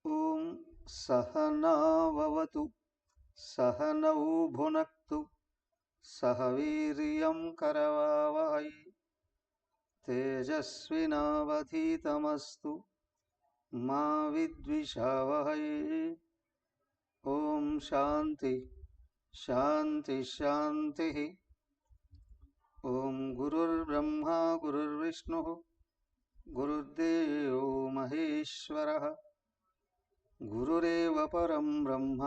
ఓం సహనావవతు సహనౌ భునక్తు సహ వీర్యం కరవావహై తేజస్వినావధీతమస్తు మా విద్విషావహై. ఓం శాంతి శాంతి శాంతి. ఓం గురుర్బ్రహ్మా గురుర్విష్ణుః గురుర్దేవో మహేశ్వరః గురురేవ పరం బ్రహ్మ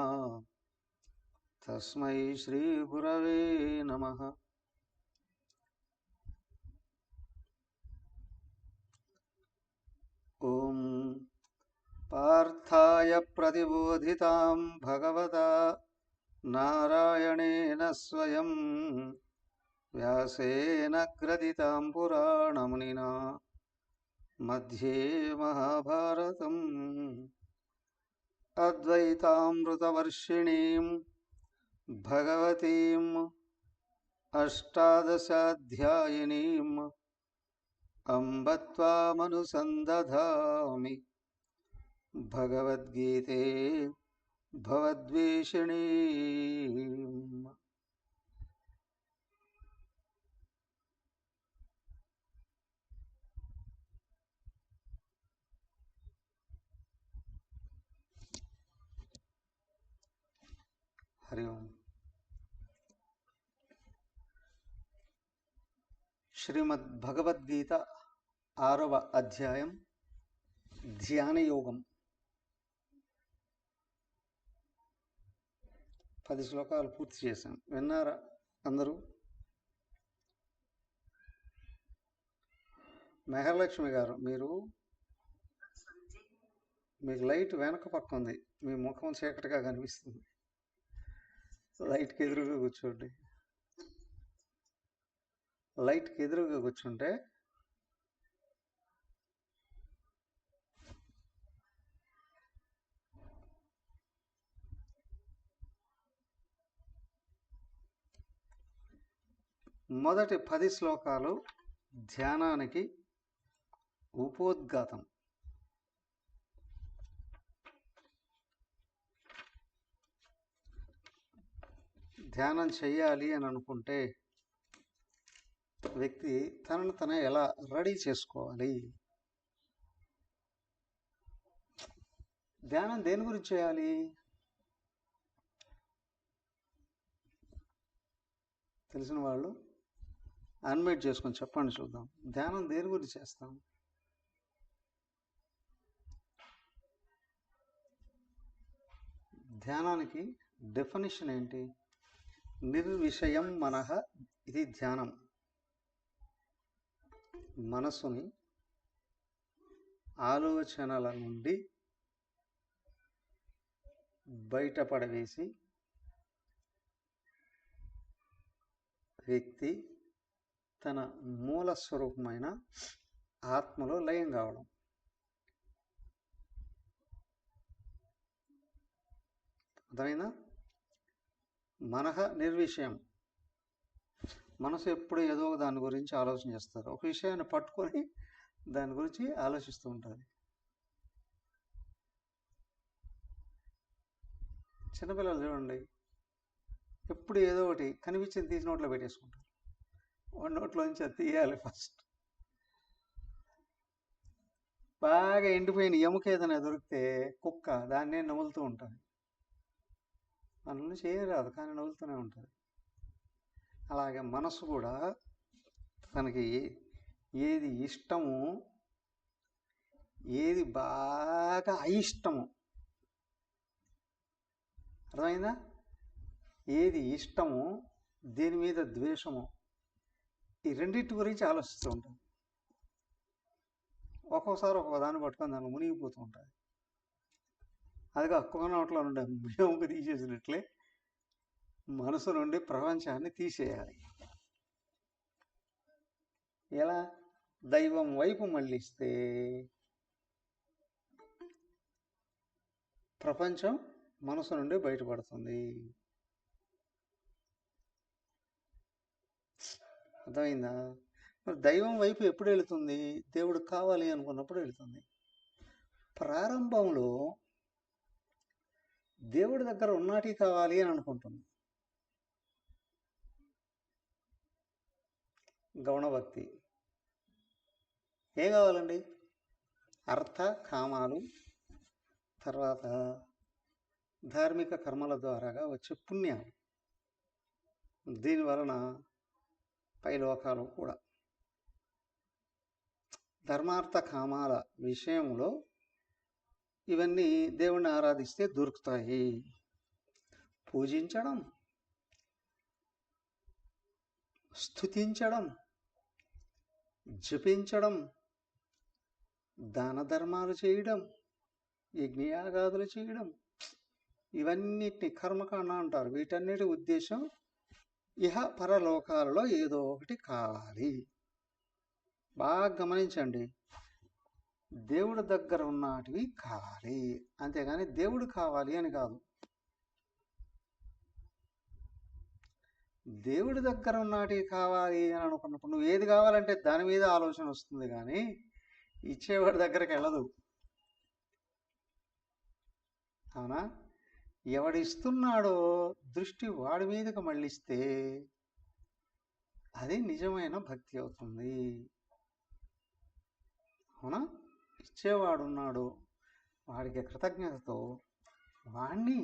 తస్మై శ్రీ గురవే నమః. ఓం పార్థాయ ప్రతిబోధితాం భగవతా నారాయణేన స్వయం వ్యాసేన గ్రథితాం పురాణమునినా మధ్యే మహాభారతం అద్వైతామృతవర్షిణీం భగవతీం అష్టాదశాధ్యాయినీం అంబ త్వామనుసందధామి భగవద్గీతే భవద్వేషిణీం. హరి ఓం. శ్రీమద్ భగవద్గీత 6వ అధ్యాయం ధ్యానయోగం. 10 శ్లోకాలు పూర్తి చేశాం. విన్నారా అందరూ? మెహర్లక్ష్మి గారు, మీకు లైట్ వెనక పక్క ఉంది, మీ ముఖం చీకటిగా కనిపిస్తుంది. లైట్కి ఎదురుగా కూర్చోండి. లైట్కి ఎదురుగా కూర్చుంటే మొదటి 10 శ్లోకాలు ధ్యానానికి ఉపోద్ఘాతం. ధ్యానం చెయ్యాలి అని అనుకుంటే వ్యక్తి తనను తనే ఎలా రెడీ చేసుకోవాలి? ధ్యానం దేని గురించి చేయాలి? తెలిసిన వాళ్ళు అన్మ్యూట్ చేసుకొని చెప్పండి చూద్దాం. ధ్యానం దేని గురించి చేస్తాం? ధ్యానానికి డెఫినిషన్ ఏంటి? నిర్విషయం మనః, ఇది ధ్యానం. మనసుని ఆలోచనల నుండి బయటపడవేసి వ్యక్తి తన మూల స్వరూపమైన ఆత్మలో లయం కావడం. అర్థమైందా? మనః నిర్విషయం. మనసు ఎప్పుడు ఏదో దాని గురించి ఆలోచన చేస్తారు. ఒక విషయాన్ని పట్టుకొని దాని గురించి ఆలోచిస్తూ ఉంటుంది. చిన్నపిల్లలు చూడండి, ఎప్పుడు ఏదో ఒకటి కనిపించింది తీసి నోట్లో పెట్టేసుకుంటారు. వాడి నోట్లోంచి అది తీయాలి ఫస్ట్. బాగా ఎండిపోయిన ఎముక ఏదైనా దొరికితే కుక్క దాన్నే నవ్వులుతూ ఉంటుంది. మనల్ని చేయరాదు కానీ నవ్వులుతూనే ఉంటుంది. అలాగే మనసు కూడా తనకి ఏది ఇష్టమో, ఏది బాగా అయిష్టమో, అర్థమైందా? ఏది ఇష్టమో, దేని మీద ద్వేషమో, ఈ రెండింటి గురించి ఆలోచిస్తూ ఉంటాను. ఒక్కోసారి ఒక్కో దాన్ని పట్టుకొని దాన్ని మునిగిపోతూ ఉంటుంది. అదిగా ఒక్క నోట్లో నుండి ఎముక తీసేసినట్లే మనసు నుండి ప్రపంచాన్ని తీసేయాలి. ఎలా? దైవం వైపు మళ్ళిస్తే ప్రపంచం మనసు నుండి బయటపడుతుంది. అర్థమైందా? మరి దైవం వైపు ఎప్పుడు వెళుతుంది? దేవుడు కావాలి అనుకున్నప్పుడు వెళుతుంది. ప్రారంభంలో దేవుడి దగ్గర ఉన్నాటి కావాలి అని అనుకుంటుంది. గౌణభక్తి ఏం కావాలండి? అర్థ కామాలు, తర్వాత ధార్మిక కర్మల ద్వారాగా వచ్చే పుణ్యాలు, దీనివలన పైలోకాలు కూడా. ధర్మార్థ కామాల విషయంలో ఇవన్నీ దేవుణ్ణి ఆరాధిస్తే దొరుకుతాయి. పూజించడం, స్తుతించడం, జపించడం, దాన ధర్మాలు చేయడం, యజ్ఞయాగాదులు చేయడం, ఇవన్నిటిని కర్మకాండ అంటారు. వీటన్నిటి ఉద్దేశం ఇహ పరలోకాలలో ఏదో ఒకటి కావాలి. బాగా గమనించండి, దేవుడి దగ్గర ఉన్నటివి కావాలి, అంతేగాని దేవుడు కావాలి అని కాదు. దేవుడి దగ్గర ఉన్నటివి కావాలి అని అనుకున్నప్పుడు నువ్వు ఏది కావాలంటే దాని మీద ఆలోచన వస్తుంది, కానీ ఇచ్చేవాడి దగ్గరికి వెళ్ళదు. అవునా? ఎవడిస్తున్నాడో దృష్టి వాడి మీదకి మళ్ళిస్తే అది నిజమైన భక్తి అవుతుంది. అవునా? ఇచ్చేవాడున్నాడు, వాడికి కృతజ్ఞతతో వాణ్ణి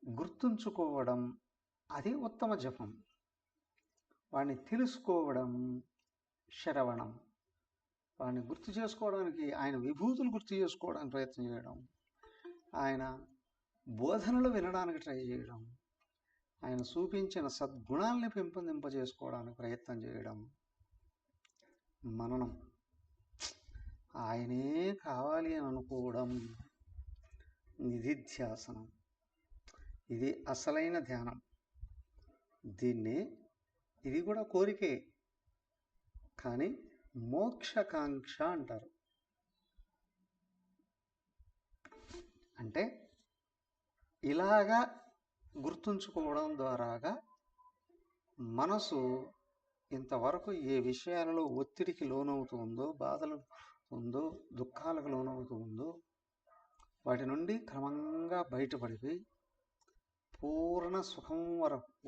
గుర్తుంచుకోవడం అది ఉత్తమ జపం. వాడిని తెలుసుకోవడం శ్రవణం. వాడిని గుర్తు చేసుకోవడానికి, ఆయన విభూతులు గుర్తు చేసుకోవడానికి ప్రయత్నం చేయడం, ఆయన బోధనలు వినడానికి ట్రై చేయడం, ఆయన చూపించిన సద్గుణాలని పెంపొందింపజేసుకోవడానికి ప్రయత్నం చేయడం, మననం. ఆయనే కావాలి అని అనుకోవడం నిధిధ్యాసనం. ఇది అసలైన ధ్యానం. ఇది కూడా కోరికే, కానీ మోక్షకాంక్ష అంటారు. అంటే ఇలాగా గుర్తుంచుకోవడం ద్వారాగా మనసు ఇంతవరకు ఏ విషయాలలో ఒత్తిడికి లోనవుతుందో, బాధలు ఉందో, దుఃఖాలకు లోనవుతుందో, వాటి నుండి క్రమంగా బయటపడిపోయి పూర్ణ సుఖం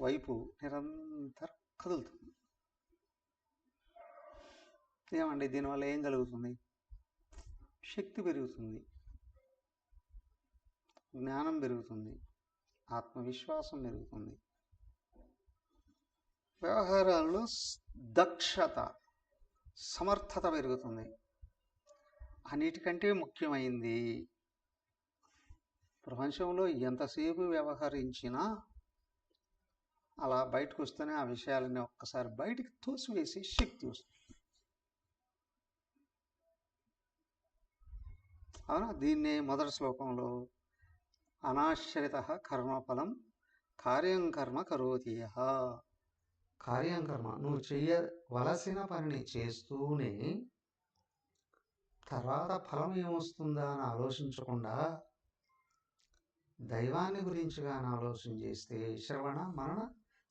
వైపు నిరంతరం కదులుతుంది. ఏమండి, దీనివల్ల ఏం జరుగుతుంది? శక్తి పెరుగుతుంది, జ్ఞానం పెరుగుతుంది, ఆత్మవిశ్వాసం పెరుగుతుంది, వ్యవహారాల్లో దక్షత, సమర్థత పెరుగుతుంది. అన్నిటికంటే ముఖ్యమైంది, ప్రపంచంలో ఎంతసేపు వ్యవహరించినా అలా బయటకు వస్తేనే ఆ విషయాలన్నీ ఒక్కసారి బయటికి తోసివేసి శక్తి వస్తుంది. అవునా? దీన్నే మొదటి శ్లోకంలో అనాశ్రిత కర్మఫలం కార్యం కర్మ కరోతి యః. కార్యం కర్మ, నువ్వు చేయవలసిన పనిని చేస్తూనే తర్వాత ఫలం ఏమొస్తుందా అని ఆలోచించకుండా దైవాన్ని గురించి కానీ ఆలోచన చేస్తే, శ్రవణ మనన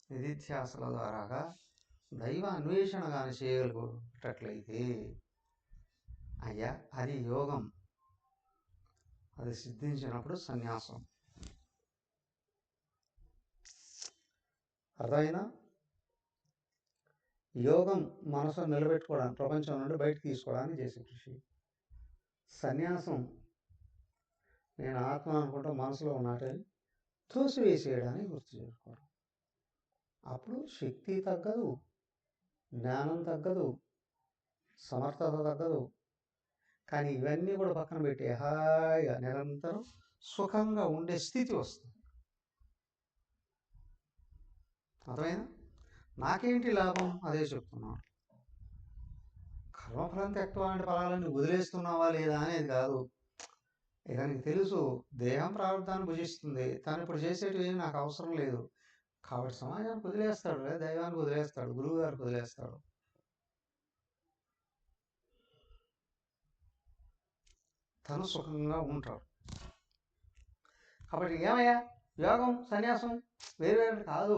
నిధిధ్యాసల ద్వారాగా దైవ అన్వేషణ కానీ చేయగలిగేటట్లయితే అయ్యా అది యోగం. అది సిద్ధించినప్పుడు సన్యాసం. అర్థమైనా? యోగం మనసును నిలబెట్టుకోవడానికి, ప్రపంచం నుండి బయటకు తీసుకోవడానికి చేసే కృషి. సన్యాసం నేను ఆత్మ అనుకుంటూ మనసులో ఉన్నట్టు తోసివేసేయడానికి గుర్తు చేసుకోవడం. అప్పుడు శక్తి తగ్గదు, జ్ఞానం తగ్గదు, సమర్థత తగ్గదు, కానీ ఇవన్నీ కూడా పక్కన పెట్టి హాయిగా నిరంతరం సుఖంగా ఉండే స్థితి వస్తుంది. అర్థమైనా? నాకేంటి లాభం? అదే చెప్తున్నాను. కర్మఫలం త్యక్త్వా అంటే ఫలాలన్నీ వదిలేస్తున్నావా లేదా అనేది కాదు. ఇక నీకు తెలుసు, దేహం ప్రారంధాన్ని భుజిస్తుంది, తను ఇప్పుడు చేసేటివి నాకు అవసరం లేదు కాబట్టి సమాజానికి వదిలేస్తాడు, లేదా దైవానికి వదిలేస్తాడు, గురువు గారికి వదిలేస్తాడు. తను సుఖంగా ఉంటాడు. కాబట్టి ఏమయ్యా, యోగం సన్యాసం వేరు కాదు.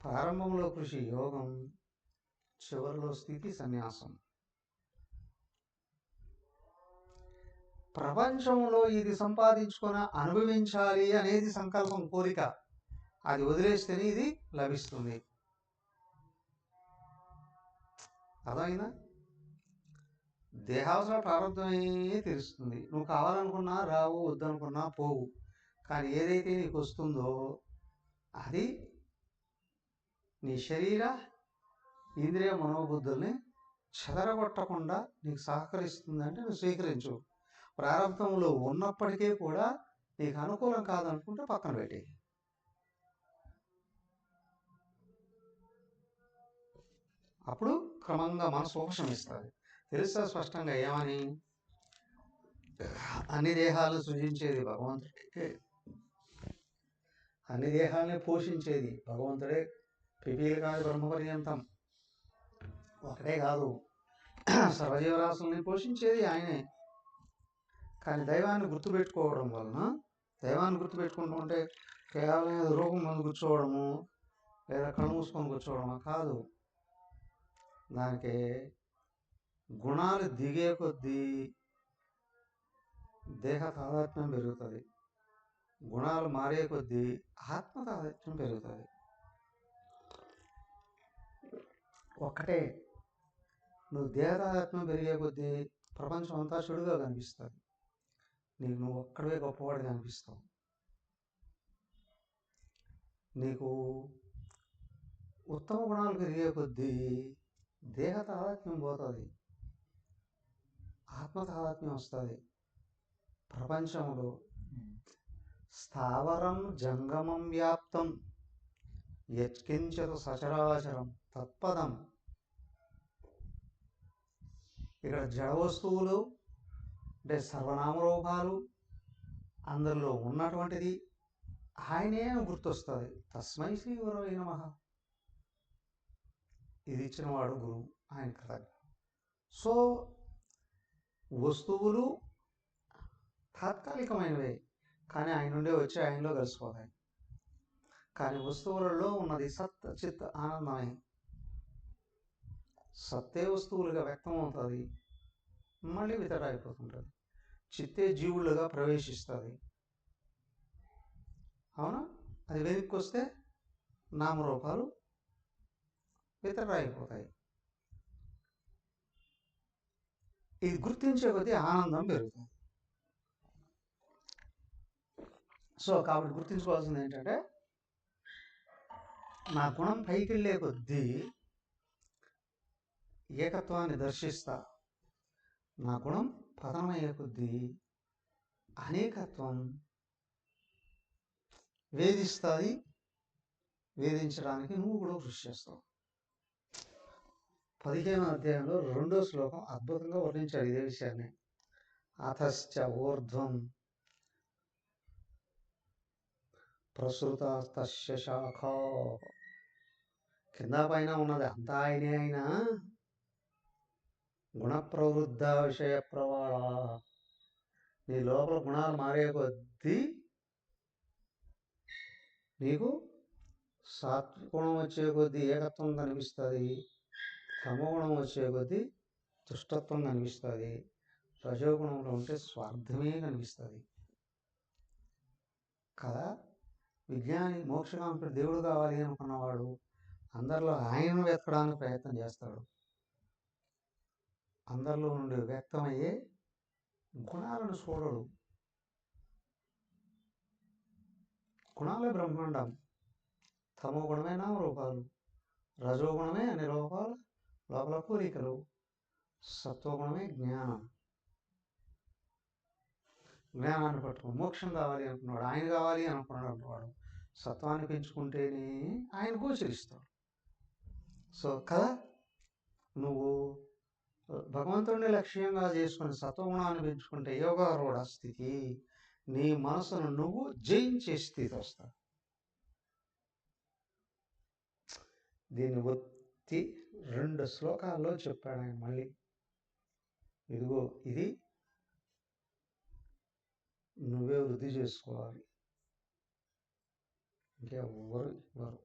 ప్రారంభంలో కృషి యోగం, చివరిలో స్థితి సన్యాసం. ప్రపంచంలో ఇది సంపాదించుకొని అనుభవించాలి అనేది సంకల్పం, కోరిక. అది వదిలేస్తేనే ఇది లభిస్తుంది. అర్థమైందా? దేహావసర ప్రారంభమే తెలుస్తుంది. నువ్వు కావాలనుకున్నా రావు, వద్దనుకున్నా పోవు. కానీ ఏదైతే నీకు వస్తుందో అది నీ శరీర ఇంద్రియ మనోబుద్ధుల్ని చెదరగొట్టకుండా నీకు సహకరిస్తుందంటే నువ్వు స్వీకరించు. ప్రారంభంలో ఉన్నప్పటికీ కూడా నీకు అనుకూలం కాదనుకుంటే పక్కన పెట్టి. అప్పుడు క్రమంగా మనసు ఉపశమిస్తుంది. తెలుసా స్పష్టంగా ఏమని? అన్ని దేహాలను సృజించేది భగవంతుడే, అన్ని దేహాలని పోషించేది భగవంతుడే. పిపీలు కాదు బ్రహ్మపర్యంతం ఒకటే కాదు, సర్వజీవరాశుల్ని పోషించేది ఆయనే. కానీ దైవాన్ని గుర్తుపెట్టుకోవడం వలన, దైవాన్ని గుర్తుపెట్టుకుంటూ ఉంటే కేవలం రూపం ముందు కూర్చోవడము లేదా కళ్ళు మూసుకొని కూర్చోవడమా కాదు. దానికి గుణాలు దిగే కొద్దీ దేహ తాదాత్మ్యం పెరుగుతుంది, గుణాలు మారే కొద్దీ ఆత్మ తాదాత్మ్యం పెరుగుతుంది. ఒక్కటే, నువ్వు దేహ తాదాత్మ్యం పెరిగే కొద్దీ ప్రపంచం అంతా చెడుగా కనిపిస్తుంది, నీకు నువ్వు ఒక్కడే గొప్పవాడిగా అనిపిస్తావు. నీకు ఉత్తమ గుణాలు పెరిగే కొద్దీ దేహ తాదాత్మ్యం పోతుంది, ఆత్మ తాదాత్మ్యం వస్తుంది. ప్రపంచంలో స్థావరం జంగమం వ్యాప్తం యత్కించతు సచరాచరం తత్పదం. ఇక్కడ జడ వస్తువులు అంటే సర్వనామరూపాలు, అందులో ఉన్నటువంటిది ఆయనే గుర్తొస్తుంది. తస్మై శ్రీ గురవై నమః. ఇది ఇచ్చినవాడు గురువు, ఆయన కృతజ్ఞ. సో వస్తువులు తాత్కాలికమైనవే, కానీ ఆయన నుండే వచ్చి ఆయనలో కలిసిపోతాయి. కానీ వస్తువులలో ఉన్నది సత్ చిత్ ఆనందమే. సత్తే వస్తువులుగా వ్యక్తం అవుతుంది, మళ్ళీ వితడైపోతుంటుంది. చిత్తే జీవులుగా ప్రవేశిస్తుంది. అవునా? అది వెనక్కి వస్తే నామరూపాలు వితడైపోతాయి. ఇది గుర్తించే కొద్దీ ఆనందం పెరుగుతుంది. సో కాబట్టి గుర్తించుకోవాల్సింది ఏంటంటే, నా గుణం పైకి వెళ్ళే కొద్దీ ఏకత్వాన్ని దర్శిస్తా, నా గుణం పతనమయ్యే కొద్దీ అనేకత్వం వేధిస్తుంది. వేధించడానికి నువ్వు కూడా కృషి చేస్తావు. 15వ అధ్యాయంలో 2వ శ్లోకం అద్భుతంగా వర్ణించాడు ఇదే విషయాన్ని. అథశ్చ ఊర్ధ్వం ప్రసృతస్తస్య శాఖా. కింద పైన ఉన్నది అంతా ఆయనే. అయినా గుణ ప్రవృద్ధ విషయ ప్రవాళ. నీ లోపల గుణాలు మారే కొద్దీ నీకు సాత్విగుణం వచ్చే కొద్దీ ఏకత్వం కనిపిస్తుంది, తమోగుణం వచ్చే కొద్దీ దుష్టత్వం కనిపిస్తుంది, రజోగుణంలో ఉంటే స్వార్థమే కనిపిస్తుంది కదా. విజ్ఞాని, మోక్షకాంక్షుడు, దేవుడు కావాలి అనుకున్నవాడు అందరిలో ఆయనను వెతకడానికి ప్రయత్నం చేస్తాడు. అందరిలో నుండి వ్యక్తమయ్యే గుణాలను చూడడు. గుణాలే బ్రహ్మాండం. తమో గుణమే నామరూపాలు, రజోగుణమే అన్ని రూపాలు లోపల కోరికలు, సత్వగుణమే జ్ఞానం. జ్ఞానాన్ని పట్టుకుని మోక్షం కావాలి అనుకున్నాడు, ఆయన కావాలి అనుకున్నాడు అనుకున్నాడు సత్వాన్ని పెంచుకుంటేనే ఆయన గోచరిస్తాడు. సో కదా, నువ్వు భగవంతుడిని లక్ష్యంగా చేసుకుని సత్వగుణాన్ని పెంచుకుంటే యోగారూఢ స్థితి, నీ మనసును నువ్వు జయించే స్థితి వస్తా. దీన్ని ఒత్తి 2 శ్లోకాల్లో చెప్పాడు ఆయన. మళ్ళీ ఇదిగో ఇది నువ్వే వృద్ధి చేసుకోవాలి, ఇంకెవ్వరు ఇవ్వరు.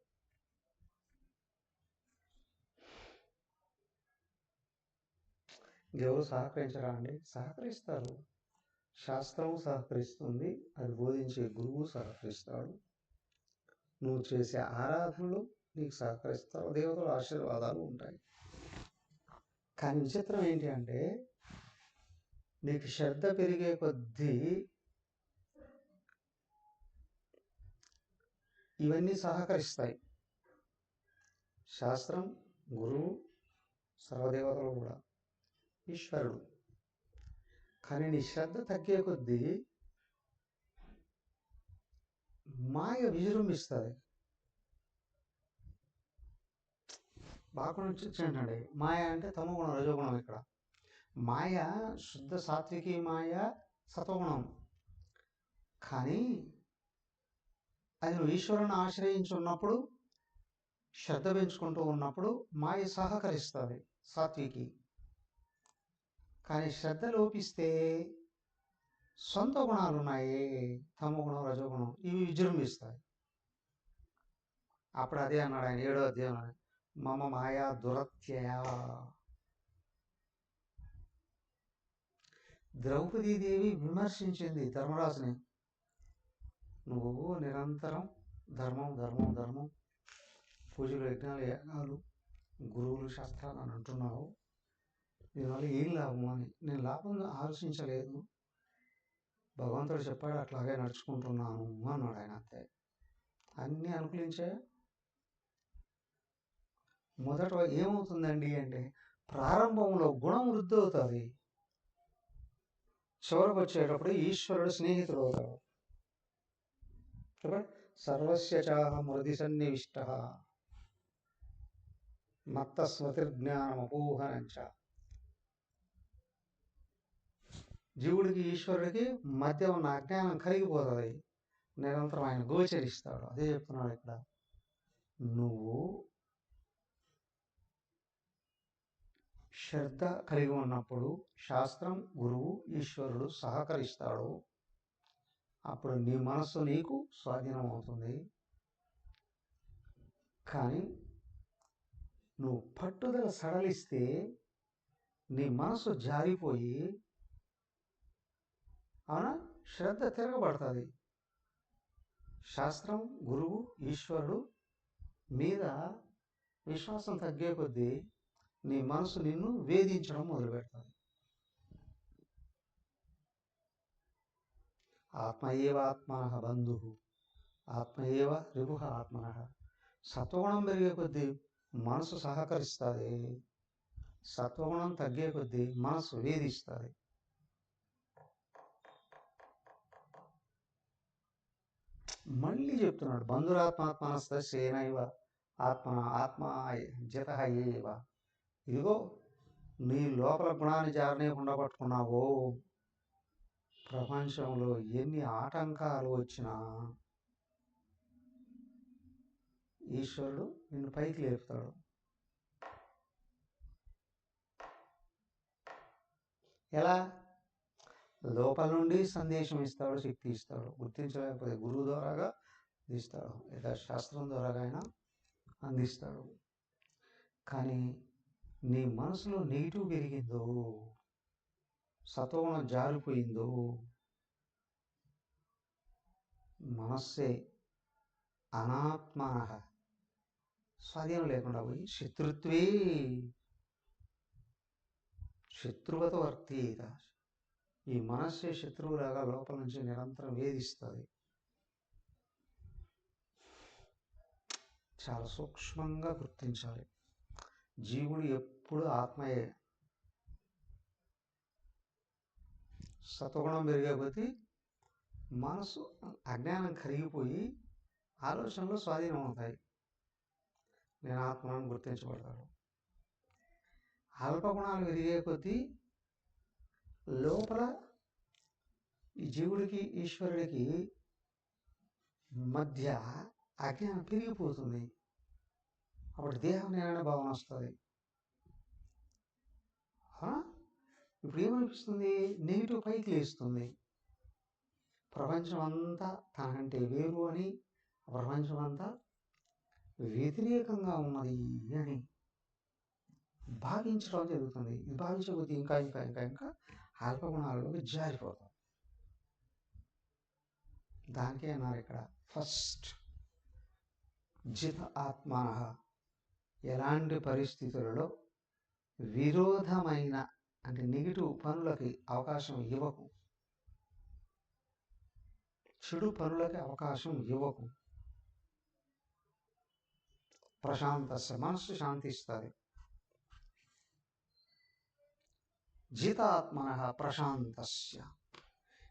ఇంకెవరు సహకరించరా అండి? సహకరిస్తారు. శాస్త్రం సహకరిస్తుంది, అది బోధించే గురువు సహకరిస్తాడు, నువ్వు చేసే ఆరాధనలు నీకు సహకరిస్తారు, దేవతల ఆశీర్వాదాలు ఉంటాయి. కానీ విచిత్రం ఏంటి అంటే, నీకు శ్రద్ధ పెరిగే కొద్దీ ఇవన్నీ సహకరిస్తాయి. శాస్త్రం, గురువు, సర్వదేవతలు కూడా, ఈశ్వరుడు. కానీ నీ శ్రద్ధ తగ్గే కొద్దీ మాయ విజృంభిస్తుంది. బాగా చూడండి, మాయ అంటే తమోగుణం, రజోగుణం. ఇక్కడ మాయ శుద్ధ సాత్వికి మాయ సత్వగుణం. కానీ అది నువ్వు ఈశ్వరుని ఆశ్రయించి ఉన్నప్పుడు, శ్రద్ధ పెంచుకుంటూ ఉన్నప్పుడు మాయ సహకరిస్తుంది, సాత్వికి. కానీ శ్రద్ధ లోపిస్తే సొంత గుణాలు ఉన్నాయి, తమోగుణం, రజోగుణం, ఇవి విజృంభిస్తాయి. అప్పుడు అదే అన్నాడు ఆయన 7వ అధ్యాయం, మమ మాయా దురత్యయ. ద్రౌపదీదేవి విమర్శించింది ధర్మరాజుని, నువ్వు నిరంతరం ధర్మం ధర్మం ధర్మం, పూజలు, యజ్ఞాలు, యాగాలు, గురువులు, శాస్త్రాలు అని అంటున్నావు, దీనివల్ల ఏం లాభం అని. నేను లాభం ఆలోచించలేదు, భగవంతుడు చెప్పాడు అట్లాగే నడుచుకుంటున్నాను అన్నాడు ఆయన. అంతే, అన్నీ అనుకూలించే. మొదట ఏమవుతుందండి అంటే, ప్రారంభంలో గుణం వృద్ధి అవుతుంది, చివరికి వచ్చేటప్పుడు ఈశ్వరుడు స్నేహితుడు అవుతాడు. సర్వస్య చాహం హృది సన్నివిష్ట మత్త స్మృతిర్జ్ఞానం అపోహనంచ. జీవుడికి ఈశ్వరుడికి మధ్య ఉన్న అజ్ఞానం కరిగిపోతుంది, నిరంతరం ఆయన గోచరిస్తాడు. అదే చెప్తున్నాడు ఇక్కడ. నువ్వు శ్రద్ధ కలిగి ఉన్నప్పుడు శాస్త్రం, గురువు, ఈశ్వరుడు సహకరిస్తాడు, అప్పుడు నీ మనస్సు నీకు స్వాధీనం అవుతుంది. కానీ నువ్వు పట్టుదల సడలిస్తే నీ మనసు జారిపోయి, అవునా, శ్రద్ధ తిరగబడుతుంది. శాస్త్రం, గురువు, ఈశ్వరుడు మీద విశ్వాసం తగ్గే కొద్దీ నీ మనసు నిన్ను వేధించడం మొదలు పెడుతుంది. ఆత్మయేవ ఆత్మనః బంధుః, ఆత్మయేవ రిపుః ఆత్మనః. సత్వగుణం పెరిగే కొద్దీ మనసు సహకరిస్తుంది, సత్వగుణం తగ్గే కొద్దీ మనసు వేధిస్తుంది. మళ్ళీ చెప్తున్నాడు, బంధురాత్మాత్మనస్తేనైవ ఆత్మ ఆత్మ జిత ఏవ. ఇదిగో నీ లోపల గుణాన్ని జారనేకుండా పట్టుకున్నావో, ప్రపంచంలో ఎన్ని ఆటంకాలు వచ్చినా ఈశ్వరుడు నిన్ను పైకి లేపుతాడు. ఎలా? లోపల నుండి సందేశం ఇస్తాడు, శక్తి ఇస్తాడు. గుర్తించలేకపోతే గురువు ద్వారాగా ఇస్తాడు, లేదా శాస్త్రం ద్వారాగా అయినా అందిస్తాడు. కానీ నీ మనసులో నెగిటివ్ పెరిగిందో, సత్వగుణం జారిపోయిందో, మనస్సే అనాత్మనః స్వాధీనం లేకుండా పోయి శత్రువత వర్తీత. ఈ మనస్సే శత్రువులాగా లోపల నుంచి నిరంతరం వేధిస్తుంది. చాలా సూక్ష్మంగా గుర్తించాలి. జీవుడు ఎప్పుడు ఆత్మయే. సత్వగుణం పెరిగే కొద్దీ మనసు అజ్ఞానం కరిగిపోయి ఆలోచనలు స్వాధీనం అవుతాయి. నేను ఆత్మను గుర్తించబడతాడు. అల్పగుణాలు పెరిగే కొద్దీ లోపల ఈ జీవుడికి ఈశ్వరుడికి మధ్య అజ్ఞానం పెరిగిపోతుంది. అప్పుడు దేహం నేననే భావన వస్తుంది. ఇప్పుడు ఏమనిపిస్తుంది? నెగిటివ్ పైకి లేస్తుంది. ప్రపంచం అంతా తనకంటే వేరు అని, ప్రపంచం అంతా వ్యతిరేకంగా ఉన్నది అని భావించడం జరుగుతుంది. ఇది భావించే కొద్దీ ఇంకా ఇంకా ఇంకా ఇంకా అల్పగుణాలలోకి జారిపోతాం. దానికే అన్నారు ఇక్కడ ఫస్ట్ జిత ఆత్మ. ఎలాంటి పరిస్థితులలో విరోధమైన అంటే నెగిటివ్ పనులకి అవకాశం ఇవ్వకు, చెడు పనులకి అవకాశం ఇవ్వకు. ప్రశాంతస్య, మనస్సు శాంతిస్తుంది. జితాత్మన ప్రశాంతస్య.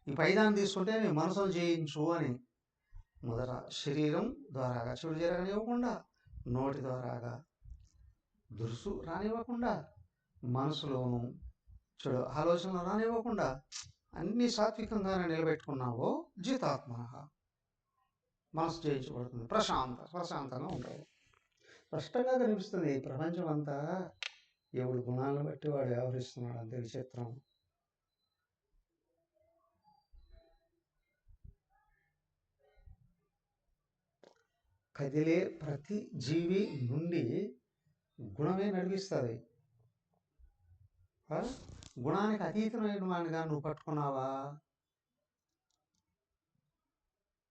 ఈ పైదాన్ని తీసుకుంటే నీ మనసును జయించు అని. మొదట శరీరం ద్వారాగా చెడు జరగనివ్వకుండా, నోటి ద్వారాగా దురుసు రానివ్వకుండా, మనసులోను చెడు ఆలోచనలు రానివ్వకుండా అన్ని సాత్వికంగానే నిలబెట్టుకున్నావో జితాత్మన, మనసు జయించబడుతుంది. ప్రశాంతంగా ఉంటావు. స్పష్టంగా కనిపిస్తుంది. ప్రపంచం అంతా ఎవడు గుణాలను బట్టి వాడు వ్యవహరిస్తున్నాడు. అంతే విచిత్రం. కదిలే ప్రతి జీవి నుండి గుణమే నడిపిస్తుంది. గుణానికి అతీతమైన వాడిగా నువ్వు పట్టుకున్నావా,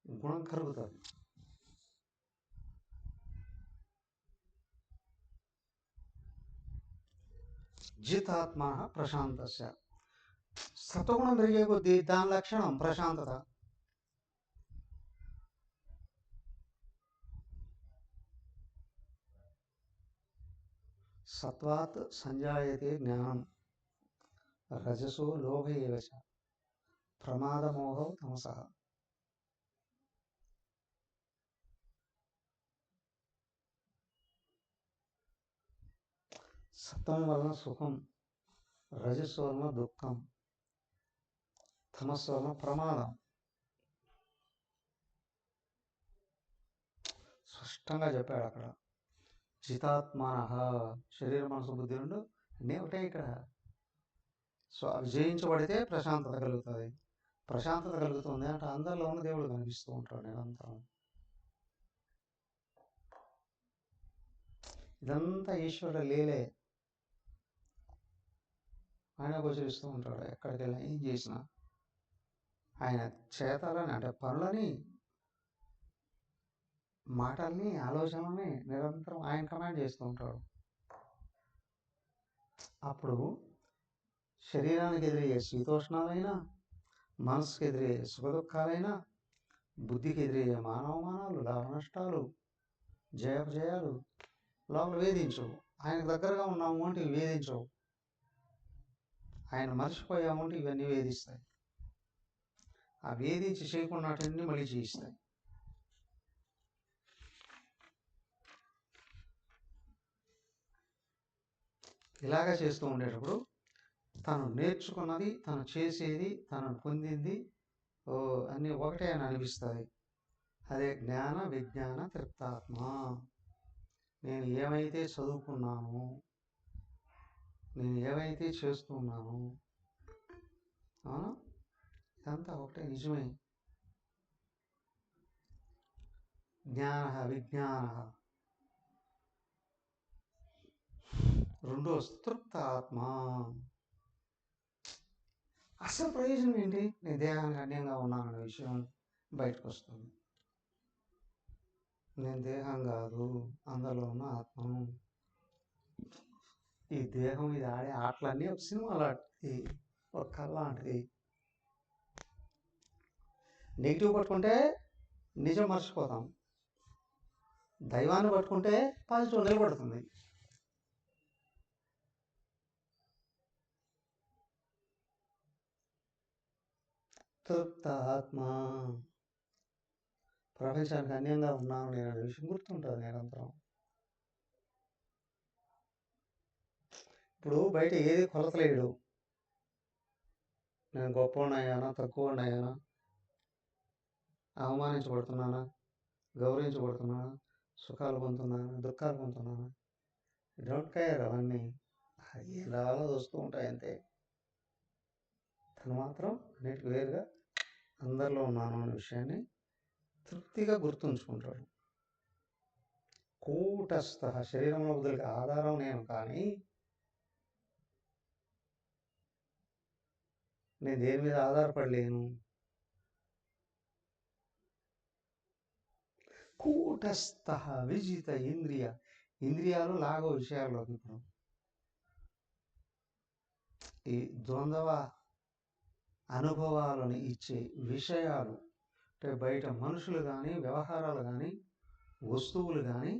గుణం కరుగుతుంది. జితాత్మ ప్రశాంతస్య. సత్వగుణం పెరిగే కొద్దీ దాని లక్షణం ప్రశాంతత. సత్వాత్ సంజాయతే జ్ఞానం, రజసో లోభ ఏవ చ, ప్రమాదమోహో తమసః. సత్వం వలన సుఖం, రజస్సు వలన దుఃఖం, తమస్సు వలన ప్రమాదం. స్పష్టంగా చెప్పాడు అక్కడ. జితాత్మాన, శరీర మనసు బుద్ధి రెండు అన్నీ ఒకటే ఇక్కడ. సో అవి జయించబడితే ప్రశాంతత కలుగుతుంది. ప్రశాంతత కలుగుతుంది అంటే అందరిలో ఉన్న దేవుడు కనిపిస్తూ ఉంటాడు నిరంతరం. ఇదంతా ఈశ్వరుడు లీలే. ఆయన గోచరిస్తూ ఉంటాడు. ఎక్కడికి వెళ్ళినా ఏం చేసినా ఆయన చేతలని అంటే పనులని, మాటల్ని, ఆలోచనల్ని నిరంతరం ఆయన కమాండ్ చేస్తూ ఉంటాడు. అప్పుడు శరీరానికి ఎదురయ్యే శీతోష్ణాలైనా, మనసుకు ఎదురయ్యే సుఖదుఖాలైనా, బుద్ధికి ఎదురయ్యే మానవమానాలు, లాభ నష్టాలు, జయాపజయాలు లోపల వేధించవు. ఆయనకు దగ్గరగా ఉన్నాము అంటే ఇవి వేధించవు. ఆయన మర్చిపోయాము అంటే ఇవన్నీ వేధిస్తాయి. ఆ వేధించి చేయకున్నటన్నీ మళ్ళీ చేయిస్తాయి. ఇలాగా చేస్తూ ఉండేటప్పుడు తను నేర్చుకున్నది, తను చేసేది, తను పొందింది అన్నీ ఒకటే అని అనిపిస్తుంది. అదే జ్ఞాన విజ్ఞాన తృప్తాత్మ. నేను ఏమైతే చదువుకున్నాను, నేను ఏమైతే చేస్తున్నాను, ఇదంతా ఒకటే, నిజమే. జ్ఞాన విజ్ఞాన రెండో తృప్త ఆత్మ. అసలు ప్రయోజనం ఏంటి? నేను దేహానికి అన్యంగా ఉన్నాననే విషయం బయటకు వస్తుంది. నేను దేహం కాదు, అందులో ఉన్న ఆత్మను. ఈ దేహం ఇది ఆడే ఆటలన్నీ ఒక సినిమా లాంటిది, ఒక కళ లాంటిది. నెగిటివ్ పట్టుకుంటే నిజం మర్చిపోతాం, దైవాన్ని పట్టుకుంటే పాజిటివ్ నిలబడుతుంది. తృప్త ఆత్మ. ప్రపంచానికి అన్యంగా ఉన్నాను నేను అనే విషయం గుర్తుంటుంది నిరంతరం. ఇప్పుడు బయట ఏది కొలతలేడు. నేను గొప్పవాడినయ్యానా, తక్కువవాడినయ్యానా, అవమానించబడుతున్నానా, గౌరవించబడుతున్నానా, సుఖాలు పొందుతున్నానా, దుఃఖాలు పొందుతున్నానా, డోంట్ కేర్ అవన్నీ. ఏం రావాలో వస్తూ ఉంటాయి అంతే. తను మాత్రం అన్నిటికి వేరుగా అందరిలో ఉన్నాను అనే విషయాన్ని తృప్తిగా గుర్తుంచుకుంటాడు. కూటస్థ, శరీరంలో బుద్ధులకి ఆధారం నేను, కానీ నేను దేని మీద ఆధారపడలేను. కూటస్థ విజిత ఇంద్రియ, ఇంద్రియాలు లాగో విషయాల్లోకి. ఇప్పుడు ఈ ద్వంద్వ అనుభవాలను ఇచ్చే విషయాలు అంటే బయట మనుషులు కానీ, వ్యవహారాలు కానీ, వస్తువులు కానీ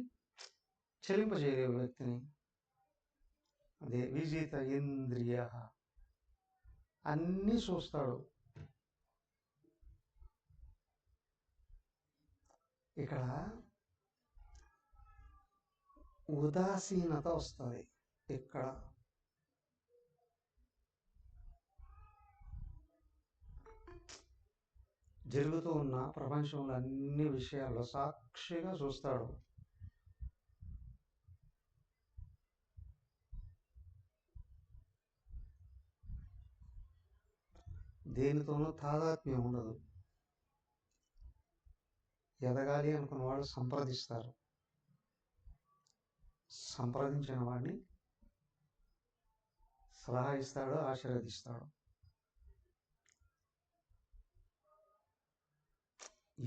చెలింపజేయలేవు వ్యక్తిని. అదే విజిత ఇంద్రియ. అన్నీ చూస్తాడు. ఇక్కడ ఉదాసీనత వస్తుంది. ఇక్కడ జరుగుతూ ఉన్న ప్రపంచంలో అన్ని విషయాల్లో సాక్షిగా చూస్తాడు. దేనితోనూ తాదాత్మ్యం ఉండదు. ఎదగాలి అనుకున్న వాళ్ళు సంప్రదిస్తారు, సంప్రదించిన వాడిని సలహా ఇస్తాడు, ఆశీర్వదిస్తాడు.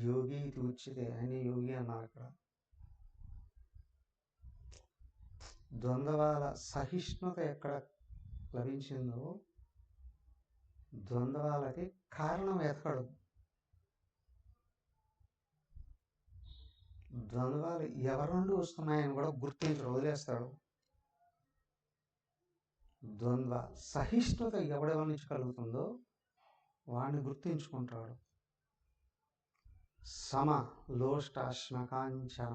యోగి ఇది ఉచితే, ఆయన యోగి అన్నారు. అక్కడ ద్వంద్వాల సహిష్ణుత ఎక్కడ లభించిందో ద్వంద్వాలకి కారణం వెతకడు. ద్వంద్వాలు ఎవరి నుండి వస్తున్నాయని కూడా గుర్తించడు, వదిలేస్తాడు. ద్వంద్వ సహిష్ణుత ఎవడెవరి నుంచి కలుగుతుందో వాడిని గుర్తించుకుంటాడు. సమ లోష్టాశ్మకాంచన,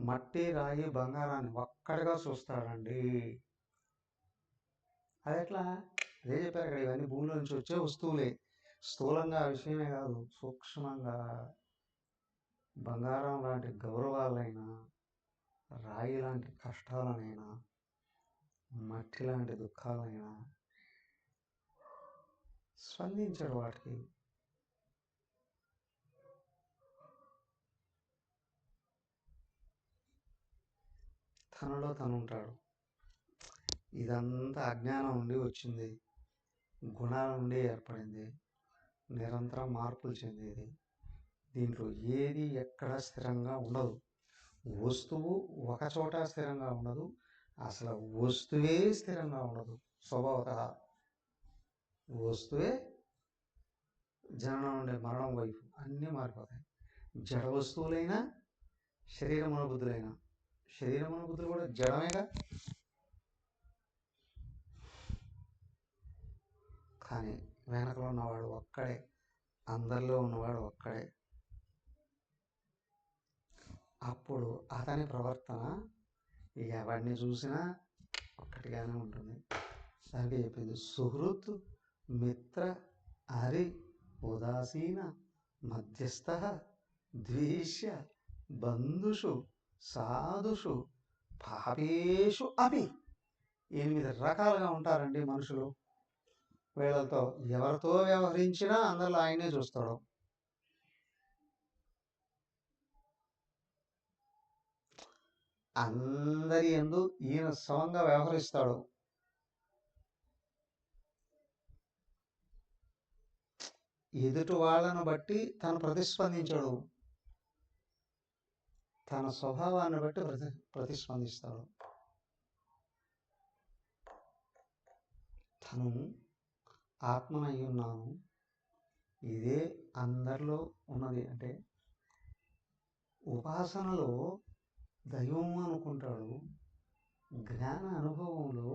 మట్టి రాయి బంగారాన్ని ఒక్కడిగా చూస్తాడండి. అది ఎట్లా? అదే చెప్పారు అక్కడ, ఇవన్నీ భూమిలో నుంచి వచ్చే వస్తువులే. స్థూలంగా ఆ విషయమే కాదు, సూక్ష్మంగా బంగారం లాంటి గౌరవాలైనా, రాయి లాంటి కష్టాలనైనా, మట్టి లాంటి దుఃఖాలైనా స్పందించడు వాటికి. తనలో తను ఉంటాడు. ఇదంతా అజ్ఞానం నుండి వచ్చింది, గుణాల నుండి ఏర్పడింది, నిరంతరం మార్పులు చెందేది. దీంట్లో ఏది ఎక్కడ స్థిరంగా ఉండదు. వస్తువు ఒక చోట స్థిరంగా ఉండదు, అసలు వస్తువే స్థిరంగా ఉండదు. స్వభావత వస్తువే జననం నుండి మరణం వైపు అన్నీ మారిపోతాయి. జడ వస్తువులైనా, శరీరమున బుద్ధులైనా. శరీరమున బుద్ధులు కూడా జడమేగా, కానీ వెనకలో ఉన్నవాడు ఒక్కడే, అందరిలో ఉన్నవాడు ఒక్కడే. అప్పుడు అతని ప్రవర్తన ఎవరిని చూసినా ఒక్కటిగానే ఉంటుంది. దానికి చెప్పింది సుహృత్ మిత్ర హరి ఉదాసీన మధ్యస్థ ద్వేష్య బంధుషు సాధుషు పాపేషు అపి. 8 రకాలుగా ఉంటారండి మనుషులు. వీళ్ళతో ఎవరితో వ్యవహరించినా అందరిలో ఆయనే చూస్తాడు. అందరి యందు ఈయన సమంగా వ్యవహరిస్తాడు. ఎదుటి వాళ్ళను బట్టి తను ప్రతిస్పందించడు, తన స్వభావాన్ని బట్టి ప్రతిస్పందిస్తాడు. తను ఆత్మనై ఉన్నాను, ఇదే అందరిలో ఉన్నది అంటే ఉపాసనలో దైవం అనుకుంటాడు, జ్ఞాన అనుభవంలో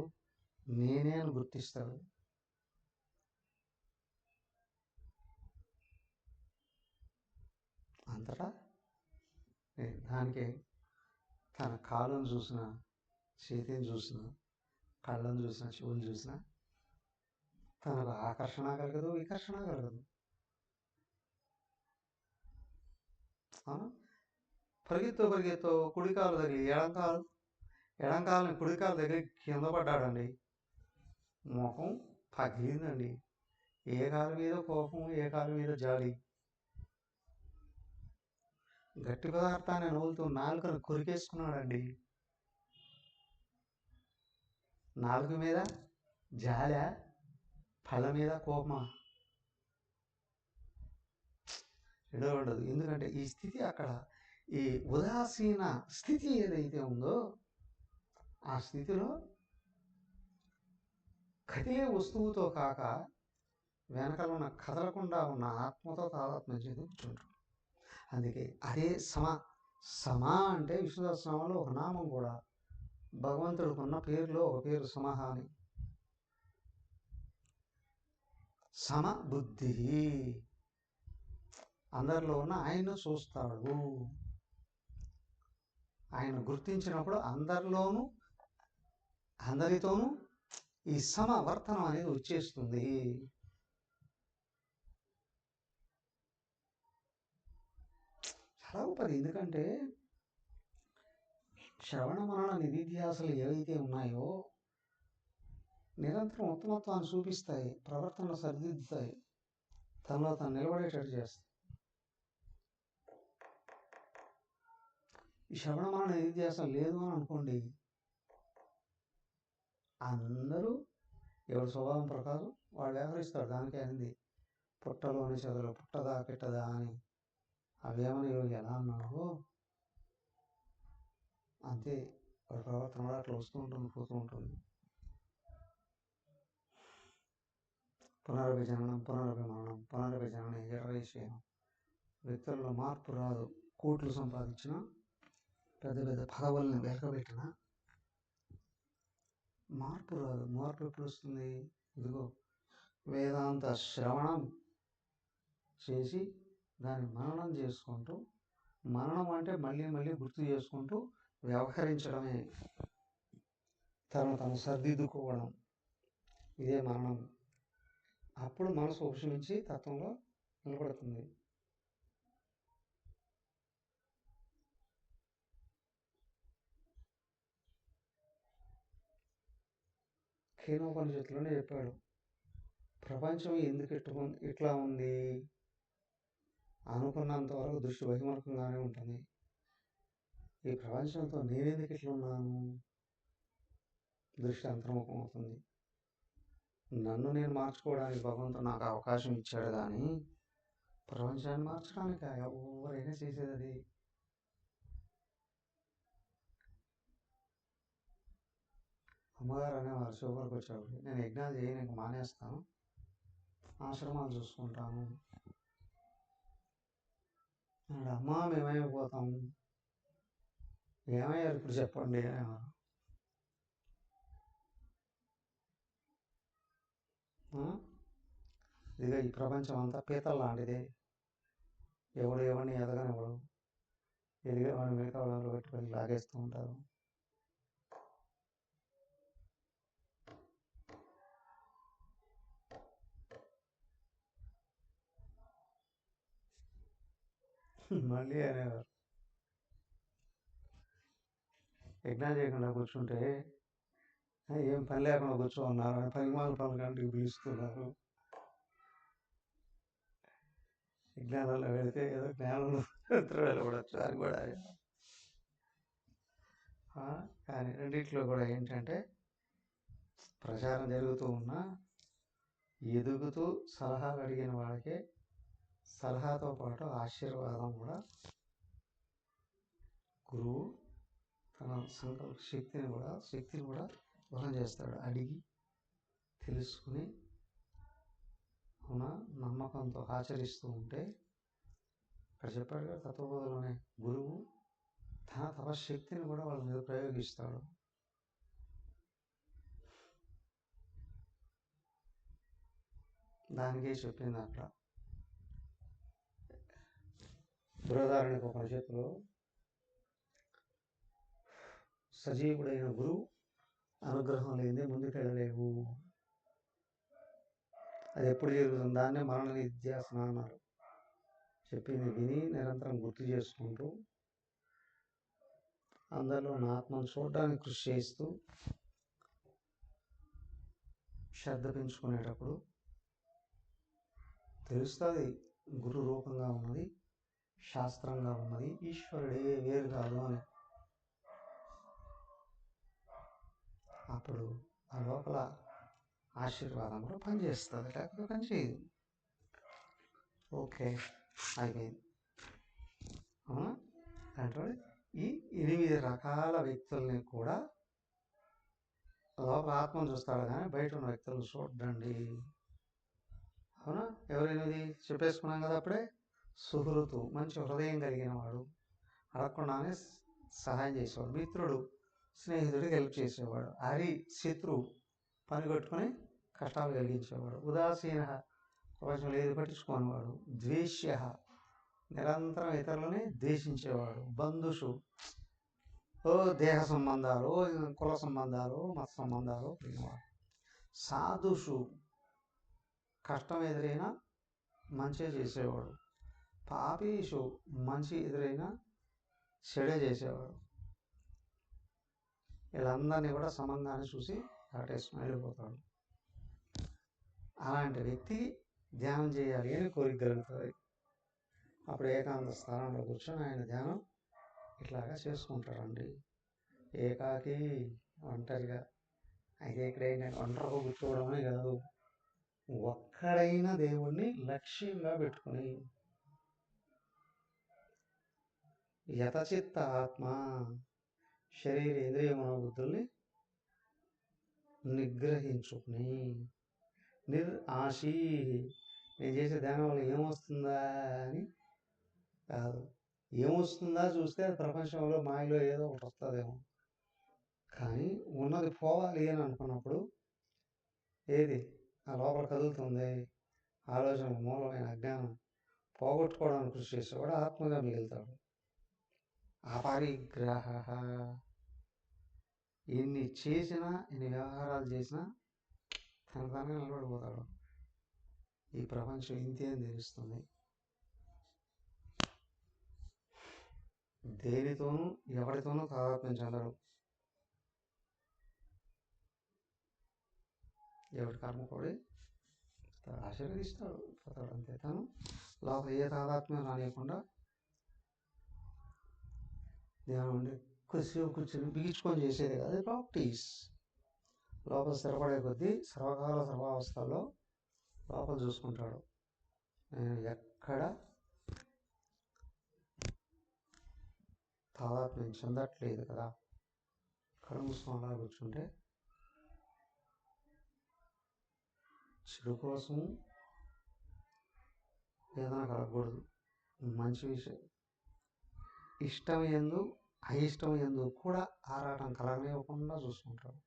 నేనే అని గుర్తిస్తాడు. అంతటా దానికి తన కాలును చూసిన, చేతిని చూసిన, కళ్ళను చూసినా చెవులు చూసినా తనకు ఆకర్షణ కలగదు, వికర్షణ కలగదు. పరిగెత్తు కుడికాలు తగిలి ఎడంకాలని కుడికాలు దగ్గర కింద పడ్డాడండి. ముఖం పగిలిందండి. ఏ కాలు మీద కోపం, ఏ కాలు మీద జాలి. గట్టి పదార్థాన్ని నవ్వులుతూ నాలుకను కొరికేసుకున్నాడండి. నాలుగు మీద జాల, పళ్ళ మీద కోపమా? రెండో ఉండదు. ఎందుకంటే ఈ స్థితి అక్కడ ఈ ఉదాసీన స్థితి ఏదైతే ఉందో ఆ స్థితిలో కదిలే వస్తువుతో కాక వెనకాల ఉన్న కదలకుండా ఉన్న ఆత్మతో తాదాత్మ్యం చెంది కూర్చుంటారు. అందుకే అదే సమ అంటే విష్ణు సహస్రనామంలో ఒక నామం కూడా, భగవంతుడికి ఉన్న పేరులో ఒక పేరు సమహ అని. సమ బుద్ధి, అందరిలో ఉన్న ఆయన్ను చూస్తాడు. ఆయన గుర్తించినప్పుడు అందరితోనూ ఈ సమవర్తనం అనేది వచ్చేస్తుంది. చాలా గొప్పది. ఎందుకంటే శ్రవణ మనన నిధిధ్యాసలు ఏవైతే ఉన్నాయో నిరంతరం ఉత్తమత్వాన్ని చూపిస్తాయి, ప్రవర్తనలు సరిదిద్దుతాయి, తనలో తను నిలబడేటట్టు చేస్తాయి. ఈ శ్రవణ మనన నిధిధ్యాసం లేదు అని అనుకోండి, అందరూ ఎవరి స్వభావం ప్రకారం వాళ్ళు వ్యవహరిస్తారు. దానికే అయింది పుట్టలోని చదువులు పుట్టదా పెట్టదా అని. అవేమని యోగి ఎలా అన్నాడో అంతే వాడి ప్రవర్తన కూడా అట్లా వస్తూ ఉంటుంది, పోతూ ఉంటుంది. పునరభిజననం, పునరభిమానం, పునరభిజననం, ఎర్రవేసేయడం. వ్యక్తుల్లో మార్పు రాదు. కోట్లు సంపాదించిన, పెద్ద పెద్ద పదవుల్ని వెలకబెట్టిన మార్పు రాదు. మార్పు ఎప్పుడు వస్తుంది? ఇదిగో వేదాంత శ్రవణం చేసి దాన్ని మననం చేసుకుంటూ, మననం అంటే మళ్ళీ మళ్ళీ గుర్తు చేసుకుంటూ వ్యవహరించడమే, తను సర్దిద్దుకోవడం, ఇదే మననం. అప్పుడు మనసు ఉపశమించి తత్వంలో నిలబడుతుంది. కేనోపనిషత్తులోనే చెప్పాడు, ప్రపంచం ఎందుకు ఇట్లా ఉంది? అనుకున్నంత వరకు దృష్టి బహిర్ముఖంగానే ఉంటుంది. ఈ ప్రపంచంతో నేనెందుకు ఇట్లా ఉన్నాను? దృష్టి అంతర్ముఖం అవుతుంది. నన్ను నేను మార్చుకోవడానికి భగవంతుడు నాకు అవకాశం ఇచ్చాడు, కానీ ప్రపంచాన్ని మార్చడానికి ఎవరైనా చేసేది అది. అమ్మగారు అనేవారు శివపరికి వచ్చేవాడు, నేను యజ్ఞాలు చేయడానికి మానేస్తాను, ఆశ్రమాలు చూసుకుంటాను. అమ్మా మేమైపోతాము, ఏమయ్యారు ఇప్పుడు చెప్పండి అనేవారు. ఇదిగా ఈ ప్రపంచం అంతా పీతల లాంటిదే. ఎవడు ఎవరిని ఎదగనివ్వడు, ఎదిగేవాడిని మిగతా వాళ్ళు పెట్టుకొని లాగేస్తూ ఉంటారు. మళ్ళీ అనేవారు, యజ్ఞాలు చేయకుండా కూర్చుంటే ఏం పని లేకుండా కూర్చోన్నారు అని పనిమాల పనుల కంటికి పిలుస్తున్నారు. విజ్ఞానంలో వెళితే ఏదో జ్ఞానంలో వెళ్ళకూడదు అని కూడా. కానీ రెండిట్లో కూడా ఏంటంటే ప్రచారం జరుగుతూ ఉన్నా ఎదుగుతూ సలహాలు అడిగిన వాడికే సలహాతో పాటు ఆశీర్వాదం కూడా గురువు తన సంకల్ప శక్తిని కూడా వహనం చేస్తాడు. అడిగి తెలుసుకుని అవునా నమ్మకంతో ఆచరిస్తూ ఉంటే, ఇక్కడ చెప్పాడు కదా తత్వబోధలోనే, గురువు తన తపశక్తిని కూడా వాళ్ళ మీద ప్రయోగిస్తాడు. దానికే చెప్పింది అక్కడ బృహదారణ్యక ఉపనిషత్తులో, సజీవుడైన గురువు అనుగ్రహం లేనిదే ముందుకెళ్ళలేవు. అది ఎప్పుడు జరుగుతుంది? దాన్నే మరణ నిధ్యాసన అన్నారు. చెప్పింది విని నిరంతరం గుర్తు చేసుకుంటూ అందరిలో నా ఆత్మను చూడడానికి కృషి చేస్తూ శ్రద్ధ పెంచుకునేటప్పుడు తెలుస్తుంది గురు రూపంగా ఉన్నది, శాస్త్రంగా ఉన్నది, ఈశ్వరుడే వేరు కాదు అని. అప్పుడు ఆ లోపల ఆశీర్వాదం కూడా పనిచేస్తుంది, లేకపోతే పనిచేయదు. ఓకే, అయిపోయింది. అవునా? అంటే ఈ 8 రకాల వ్యక్తుల్ని కూడా లోపల ఆత్మను చూస్తాడు కానీ బయట ఉన్న వ్యక్తులను చూడండి. అవునా? ఎవరైనది చెప్పేసుకున్నాం కదా అప్పుడే. సుహృతు, మంచి హృదయం కలిగిన వాడు, అడగకుండానే సహాయం చేసేవాడు. మిత్రుడు, స్నేహితుడికి హెల్ప్ చేసేవాడు. హరి, శత్రువు, పని కట్టుకుని కష్టాలు కలిగించేవాడు. ఉదాసీన, ప్రపంచంలో ఏది పట్టించుకోనివాడు. ద్వేష్య, నిరంతరం ఇతరులని ద్వేషించేవాడు. బంధుషు, దేహ సంబంధాలు, కుల సంబంధాలు, మత సంబంధాలు కలిగినవాడు. సాధుషు, కష్టం ఎదురైనా మంచి చేసేవాడు. పాపీషు, మంచి ఎదురైనా చెడే చేసేవాడు. వీళ్ళందరినీ కూడా సమంగానే చూసి దాటేసుకుని వెళ్ళిపోతాడు. అలాంటి వ్యక్తి ధ్యానం చేయాలి అని కోరిక కలుగుతుంది. అప్పుడు ఏకాంత స్థానంలో కూర్చొని ఆయన ధ్యానం ఇట్లాగా చేసుకుంటాడండి. ఏకాకి, ఒంటరిగా. అయితే ఇక్కడ ఏంటంటే ఒంటరిగా కూర్చోవడమే కాదు, ఒక్కడైన దేవుణ్ణి లక్ష్యంగా పెట్టుకుని యతచిత్త ఆత్మ, శరీర ఇంద్రియ మనోబుద్ధుల్ని నిగ్రహించుకుని ఆశీ, నేను చేసే ధ్యానం వల్ల ఏమొస్తుందా అని కాదు. ఏమొస్తుందా చూస్తే ప్రపంచంలో మాయలో ఏదో ఒకటి వస్తుందేమో, కానీ ఉన్నది పోవాలి అని అనుకున్నప్పుడు ఏది ఆ లోపల కదులుతుంది, ఆలోచన మూలమైన అజ్ఞానం పోగొట్టుకోవడానికి కృషి చేసేవాడు ఆత్మగా మిగులుతాడు. అపరిగ్రహ, ఎన్ని చేసినా ఎన్ని వ్యవహారాలు చేసినా తనగా నిలబడిపోతాడు. ఈ ప్రపంచం ఇంతే అని తెలుస్తుంది. దేనితోనూ ఎవరితోనూ తాదాత్మ్యం చెందడు. ఎవరి కర్మ కూడా ఆశీర్వదిస్తాడు, పోతాడు అంతే. తను లోపల ఏ తాదాత్మ్యం రానియకుండా ధ్యానం అంటే కొద్దిసేపు కూర్చొని బిగించుకొని చేసేది కాదు, ప్రాక్టీస్. లోపల స్థిరపడే కొద్దీ సర్వకాల సర్వావస్థల్లో లోపల చూసుకుంటాడు. నేను ఎక్కడ తాదాత్మ్యం చెందట్లేదు కదా. కళ్ళు మూసుకొని అలా కూర్చుంటే చెడు కోసం వేదన కలగకూడదు. మంచి విషయం ఇష్టం ఎందు అయిష్టం ఎందు కూడా ఆరాటం కలగనివ్వకుండా చూసుకుంటాడు.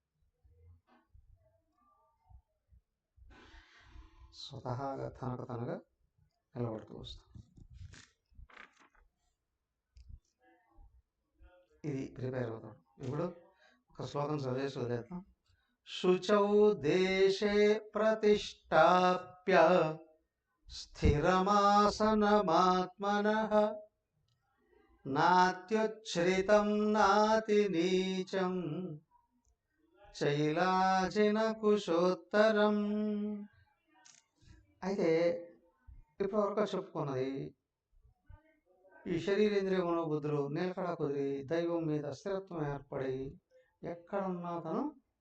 స్వతహాగా తనకు తనగా నిలబడుతూ వస్తాడు. ఇది ప్రిపేర్ అవుతాడు. ఇప్పుడు ఒక శ్లోకం చదివేసి వదిలేద్దాం. శుచౌ దేశే ప్రతిష్టాప్య స్థిరమాసనమాత్మనః నాత్యుచ్ఛ్రితం నాతి నీచం శైలాజిన కుశోత్తరం. అయితే ఇప్పటివరకు చెప్పుకున్నది ఈ శరీరేంద్రియ మనోబుద్ధులు నిలకడ కుదిరి దైవం మీద స్థిరత్వం ఏర్పడి ఎక్కడున్నా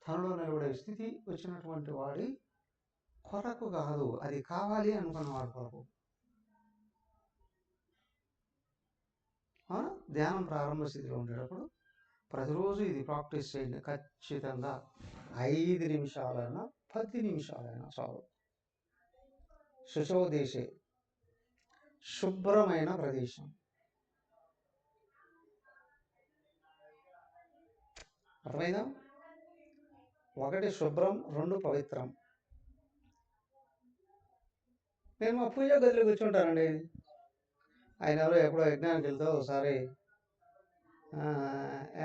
తనలో నిలబడే స్థితి వచ్చినటువంటి వాడి కొరకు కాదు, అది కావాలి అనుకున్నవాడి కొరకు. ధ్యానం ప్రారంభ స్థితిలో ఉండేటప్పుడు ప్రతిరోజు ఇది ప్రాక్టీస్ చేయండి. ఖచ్చితంగా 5 నిమిషాలైనా 10 నిమిషాలైనా చాలు. శుచోదేశే, శుభ్రమైన ప్రదేశం. అర్థమైందా? 1 శుభ్రం, 2 పవిత్రం. నేను మా పూజ గదిలో కూర్చుంటానండి. ఆయన ఎవరో ఎక్కడో యజ్ఞానికి వెళ్తే ఒకసారి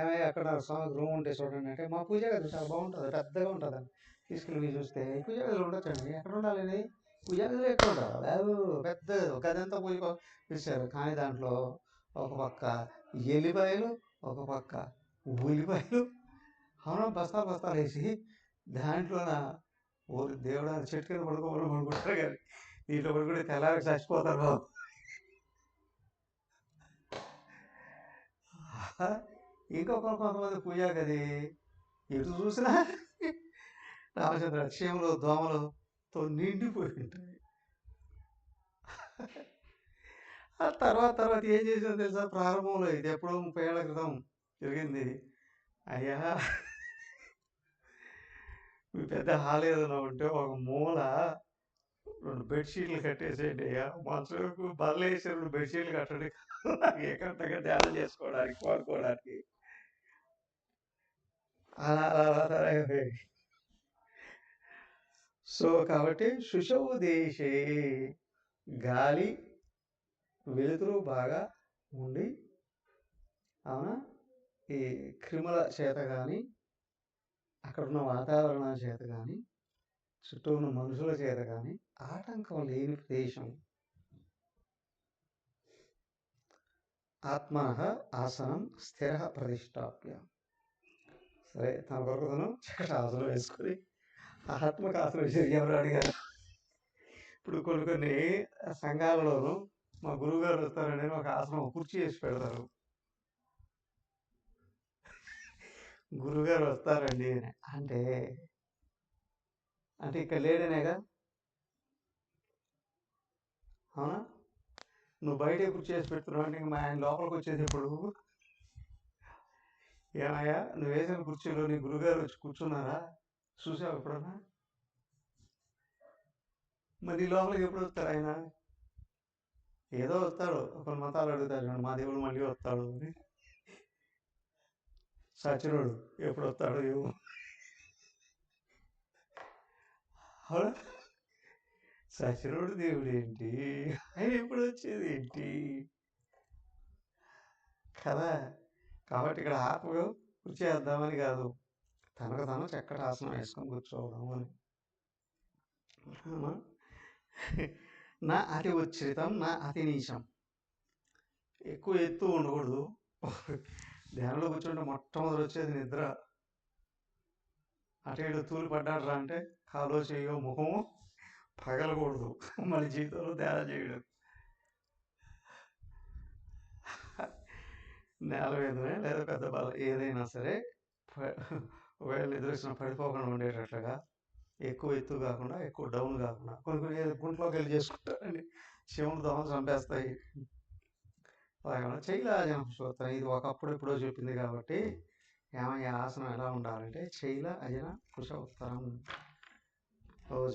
ఏమయ్య అక్కడ స్వామికి రూమ్ ఉంటే చూడండి అంటే, మా పూజ గది చాలా బాగుంటుంది, పెద్దగా ఉంటుందండి. తీసుకెళ్ళి మీరు చూస్తే ఈ పూజ గదిలో ఉండొచ్చండి, ఎక్కడ ఉండాలండి, పూజ గదిలో ఎక్కడ ఉంటారు లేదు, పెద్ద గదంతా పూజ పిలిచారు. కానీ దాంట్లో ఒక పక్క ఎల్లిపాయలు, ఒక పక్క ఉల్లిపాయలు, అవునా బస్తాలు బస్తాలు వేసి దాంట్లోన ఊరి దేవుడు చెట్టు కింద పడుకుంటారు కానీ దీంట్లో పడుకుంటే తెల్లారికి చచ్చిపోతారు బాబు. కొంతమంది పూజా గది ఎటు చూసినా రామచంద్ర క్షేమలు దోమలతో నిండిపోయి ఉంటాయి. ఆ తర్వాత ఏం చేసావు తెలుసా, ప్రారంభంలో ఇది ఎప్పుడో 30 ఏళ్ల క్రితం జరిగింది. అయ్యా మీ పెద్ద హాల్ ఏదైనా ఉంటే ఒక మూల 2 బెడ్షీట్లు కట్టేసేయండి అయ్యా, మంచంకు బల్ల వేసి 2 బెడ్షీట్లు కట్టండి, నాకు ఏకాంతంగా ధ్యానం చేసుకోవడానికి పడుకోవడానికి. అలా సో కాబట్టి శుశవు దేశే గాలి వెలుతురు బాగా ఉండి, అవునా, ఈ క్రిముల చేత కానీ, అక్కడ ఉన్న వాతావరణం చేత కానీ, చుట్టూ ఉన్న మనుషుల చేత కానీ ఆటంకం లేని ప్రదేశం. ఆత్మన ఆసనం స్థిర ప్రతిష్టాప్య. సరే, తన కొరకు తను చక్కటి ఆసనం వేసుకొని ఆత్మక ఆసనం వేసి ఎవరు అడిగారు. ఇప్పుడు కొన్ని సంఘాలలోనూ మా గురువు గారు వస్తారండి ఒక ఆసనం కుర్చీ వేసి పెడతారు. గురువుగారు వస్తారండి అంటే ఇక్కడ లేడనేగా, అవునా, నువ్వు బయట కుర్చీ వేసి పెడుతున్నావు అంటే మా ఆయన లోపలికి వచ్చేది ఇప్పుడు, ఏమయ్యా నువ్వు వేసిన కుర్చీలో నీ గురువుగారు వచ్చి కూర్చున్నారా చూసావు ఎప్పుడన్నా, మరి లోపలికి ఎప్పుడు వస్తాడు ఆయన, ఏదో వస్తాడు, కొన్ని మతాలు అడుగుతారు మా దేవుడు మళ్ళీ వస్తాడు అని, సచినుడు ఎప్పుడు వస్తాడు ఏమో, అవునా, సచినుడు దేవుడు ఏంటి, ఆయన ఎప్పుడు వచ్చేది ఏంటి కదా. కాబట్టి ఇక్కడ ఆత్మకు కృషి చేద్దామని కాదు, తనకు తాను చక్కటి ఆసనం వేసుకొని కూర్చోవడం అని. నా అతి ఉచ్ఛ్రితం నా అతి నీచం, ఎక్కువ ఎత్తు ఉండకూడదు. ధ్యానంలో కూర్చుంటే మొట్టమొదటి వచ్చేది నిద్ర. అటు ఇటు తూలి పడ్డాడు రా అంటే కాలో చేయో ముఖము పగలకూడదు, మళ్ళీ జీవితంలో ధ్యానం చేయడం. నేల మీదనే లేదా పెద్ద బల ఏదైనా సరే ఒకవేళ నిద్ర వచ్చిన పడిపోకుండా ఉండేటట్లుగా, ఎక్కువ ఎత్తు కాకుండా ఎక్కువ డౌన్ కాకుండా. కొన్ని గుంట్లోకి వెళ్ళి చేసుకుంటారండి, శివుని దోమలు చంపేస్తాయి. శైలాజన కుశోత్తరం ఇది ఒకప్పుడు ఎప్పుడో చెప్పింది కాబట్టి, ఏమయ్య ఆసనం ఎలా ఉండాలంటే శైల అజన కుశోత్తరం.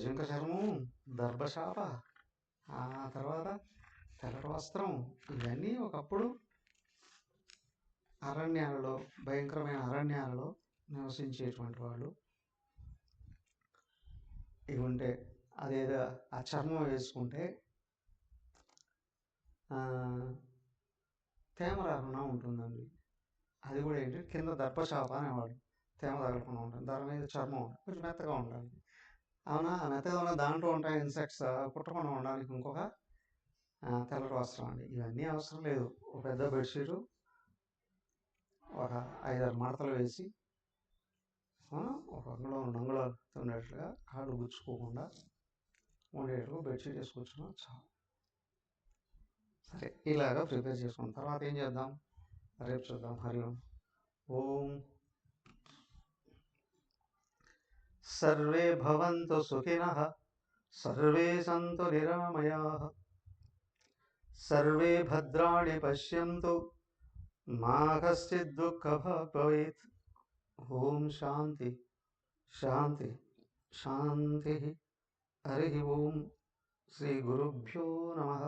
జింక చర్మం, దర్భశాప, ఆ తర్వాత తెల్లటి వస్త్రం, ఇవన్నీ ఒకప్పుడు అరణ్యాలలో, భయంకరమైన అరణ్యాలలో నివసించేటువంటి వాళ్ళు ఇవి ఉంటే, అదేదో ఆ చర్మం వేసుకుంటే తేమ రాకుండా ఉంటుందండి. అది కూడా ఏంటి, కింద దర్భశాప అనేవాడు, తేమ తగలకుండా ఉంటుంది, దాని మీద చర్మం ఉంటుంది, కొంచెం మెత్తగా ఉండాలి. అవునా, మెత్తగా ఉన్న దాంట్లో ఉంటాయి ఇన్సెక్ట్స్ కుట్టకుండా ఉండడానికి ఇంకొక తెల్లటి వస్త్రం అండి. ఇవన్నీ అవసరం లేదు, ఒక పెద్ద బెడ్షీటు, ఒక 5-6 మడతలు వేసి, ఒక నంగుళాలు ఉండేట్లుగా, కాళ్ళు గుచ్చుకోకుండా ఉండేటట్లు బెడ్షీట్ వేసుకొచ్చుకున్నాం చాలు. సరే, ఇలాగా ప్రిపేర్ చేసుకున్న తర్వాత ఏం చేద్దాం, రేపు చూద్దాం. హరి ఓం. సర్వే భవంతు సుఖినః, సర్వే సంతు నిరామయాః, సర్వే భద్రాణి పశ్యంతు, మా కశ్చిద్ దుఃఖభాగ్ భవేత్. ఓం శాంతి శాంతి శాంతి. హరి ఓం. శ్రీ గురుభ్యో నమః.